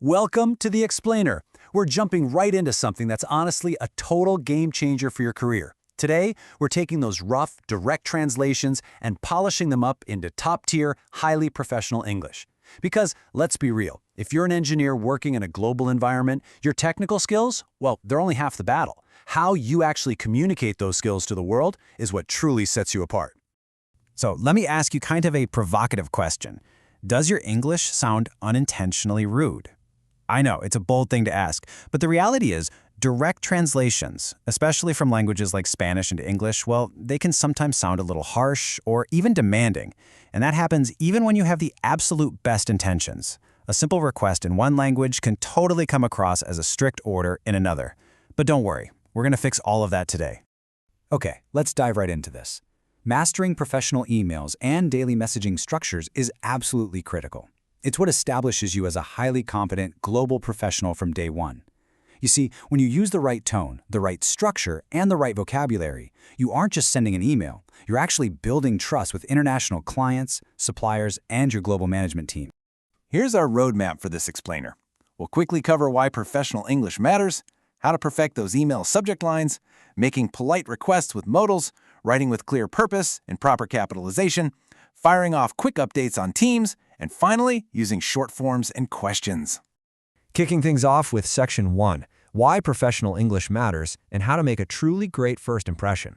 Welcome to The Explainer. We're jumping right into something that's honestly a total game changer for your career. Today, we're taking those rough, direct translations and polishing them up into top-tier, highly professional English. Because, let's be real, if you're an engineer working in a global environment, your technical skills, well, they're only half the battle. How you actually communicate those skills to the world is what truly sets you apart. So let me ask you kind of a provocative question. Does your English sound unintentionally rude? I know, it's a bold thing to ask, but the reality is, direct translations, especially from languages like Spanish into English, well, they can sometimes sound a little harsh or even demanding. And that happens even when you have the absolute best intentions. A simple request in one language can totally come across as a strict order in another. But don't worry, we're going to fix all of that today. Okay, let's dive right into this. Mastering professional emails and daily messaging structures is absolutely critical. It's what establishes you as a highly competent global professional from day one. You see, when you use the right tone, the right structure, and the right vocabulary, you aren't just sending an email, you're actually building trust with international clients, suppliers, and your global management team. Here's our roadmap for this explainer. We'll quickly cover why professional English matters, how to perfect those email subject lines, making polite requests with modals, writing with clear purpose and proper capitalization, firing off quick updates on Teams, and finally, using short forms and questions. Kicking things off with Section 1, Why Professional English Matters and How to Make a Truly Great First Impression.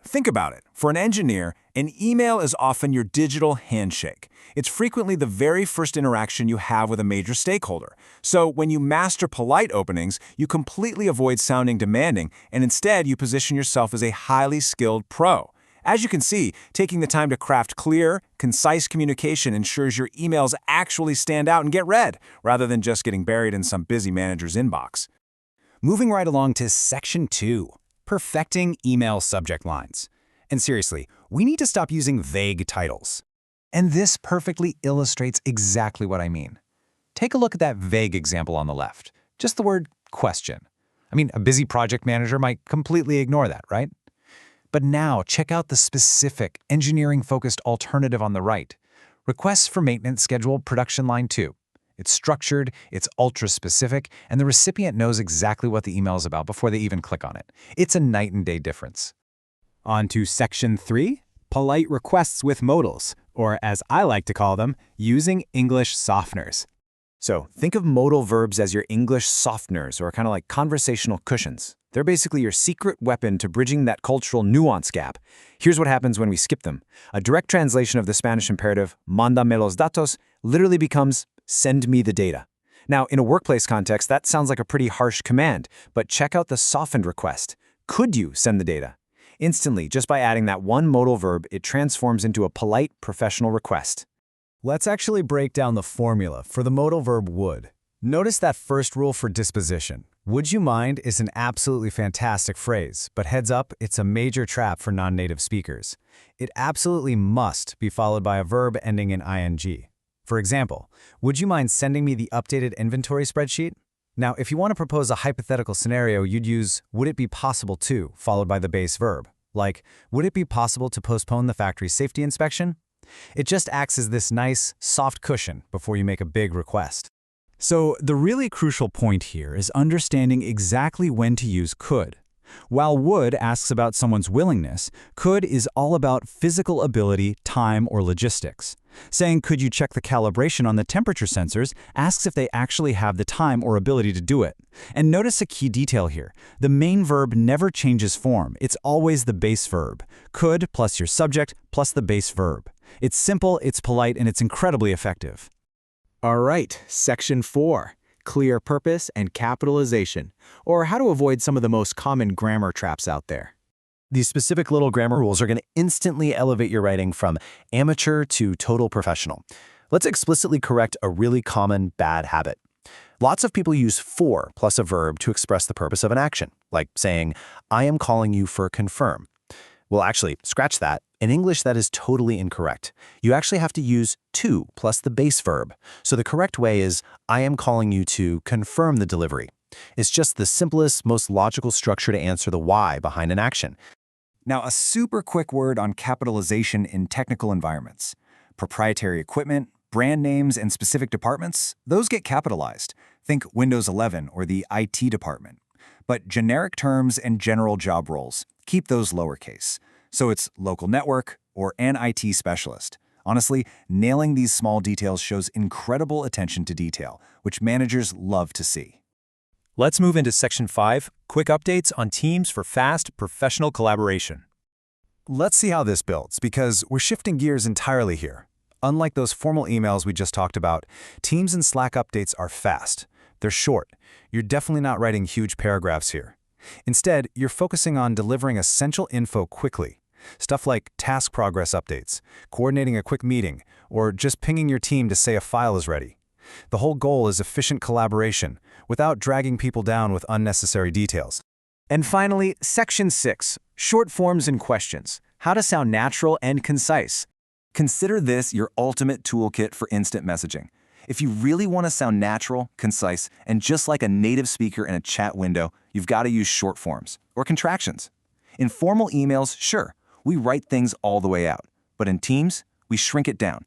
Think about it. For an engineer, an email is often your digital handshake. It's frequently the very first interaction you have with a major stakeholder. So when you master polite openings, you completely avoid sounding demanding, and instead you position yourself as a highly skilled pro. As you can see, taking the time to craft clear, concise communication ensures your emails actually stand out and get read, rather than just getting buried in some busy manager's inbox. Moving right along to Section 2, Perfecting Email Subject Lines. And seriously, we need to stop using vague titles. And this perfectly illustrates exactly what I mean. Take a look at that vague example on the left. Just the word question. I mean, a busy project manager might completely ignore that, right? But now, check out the specific, engineering-focused alternative on the right. Requests for maintenance schedule production line 2. It's structured, it's ultra-specific, and the recipient knows exactly what the email is about before they even click on it. It's a night-and-day difference. On to Section 3, Polite Requests with Modals, or as I like to call them, using English softeners. So think of modal verbs as your English softeners, or kind of like conversational cushions. They're basically your secret weapon to bridging that cultural nuance gap. Here's what happens when we skip them. A direct translation of the Spanish imperative, mándame los datos, literally becomes, send me the data. Now, in a workplace context, that sounds like a pretty harsh command, but check out the softened request. Could you send the data? Instantly, just by adding that one modal verb, it transforms into a polite, professional request. Let's actually break down the formula for the modal verb would. Notice that first rule for disposition. Would you mind is an absolutely fantastic phrase, but heads up, it's a major trap for non-native speakers. It absolutely must be followed by a verb ending in ing. For example, would you mind sending me the updated inventory spreadsheet? Now, if you want to propose a hypothetical scenario, you'd use would it be possible to, followed by the base verb. Like, would it be possible to postpone the factory safety inspection? It just acts as this nice, soft cushion before you make a big request. So the really crucial point here is understanding exactly when to use could. While would asks about someone's willingness, could is all about physical ability, time, or logistics. Saying, could you check the calibration on the temperature sensors, asks if they actually have the time or ability to do it. And notice a key detail here. The main verb never changes form. It's always the base verb. Could plus your subject plus the base verb. It's simple, it's polite, and it's incredibly effective. All right, Section 4, Clear Purpose and Capitalization, or how to avoid some of the most common grammar traps out there. These specific little grammar rules are going to instantly elevate your writing from amateur to total professional. Let's explicitly correct a really common bad habit. Lots of people use for plus a verb to express the purpose of an action, like saying, I am calling you for confirm. Well, actually, scratch that. In English, that is totally incorrect. You actually have to use to plus the base verb. So the correct way is, I am calling you to confirm the delivery. It's just the simplest, most logical structure to answer the why behind an action. Now, a super quick word on capitalization in technical environments. Proprietary equipment, Brand names and specific departments, those get capitalized. Think Windows 11 or the IT department. But generic terms and general job roles, keep those lowercase. So it's local network or an IT specialist. Honestly, nailing these small details shows incredible attention to detail, which managers love to see. Let's move into Section 5, quick updates on Teams for fast, professional collaboration. Let's see how this builds, because we're shifting gears entirely here. Unlike those formal emails we just talked about, Teams and Slack updates are fast. They're short. You're definitely not writing huge paragraphs here. Instead, you're focusing on delivering essential info quickly. Stuff like task progress updates, coordinating a quick meeting, or just pinging your team to say a file is ready. The whole goal is efficient collaboration, without dragging people down with unnecessary details. And finally, Section 6, short forms and questions. How to sound natural and concise. Consider this your ultimate toolkit for instant messaging. If you really want to sound natural, concise, and just like a native speaker in a chat window, you've got to use short forms or contractions. In formal emails, sure, we write things all the way out. But in Teams, we shrink it down.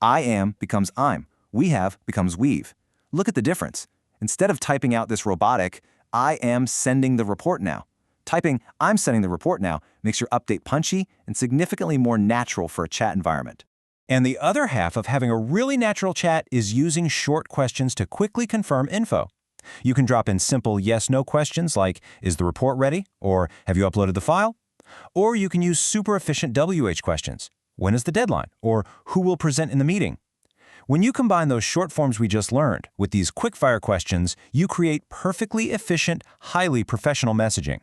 I am becomes I'm. We have becomes we've. Look at the difference. Instead of typing out this robotic, I am sending the report now. Typing I'm sending the report now makes your update punchy and significantly more natural for a chat environment. And the other half of having a really natural chat is using short questions to quickly confirm info. You can drop in simple yes/no questions like, is the report ready? Or have you uploaded the file? Or you can use super efficient WH questions. When is the deadline? Or who will present in the meeting? When you combine those short forms we just learned with these quick-fire questions, you create perfectly efficient, highly professional messaging.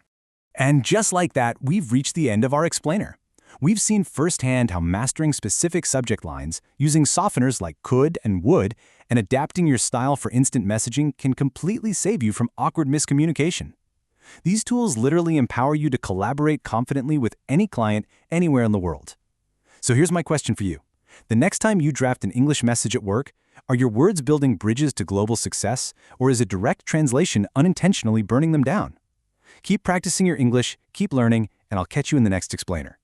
And just like that, we've reached the end of our explainer. We've seen firsthand how mastering specific subject lines, using softeners like could and would, and adapting your style for instant messaging can completely save you from awkward miscommunication. These tools literally empower you to collaborate confidently with any client anywhere in the world. So here's my question for you. The next time you draft an English message at work, are your words building bridges to global success, or is a direct translation unintentionally burning them down? Keep practicing your English, keep learning, and I'll catch you in the next explainer.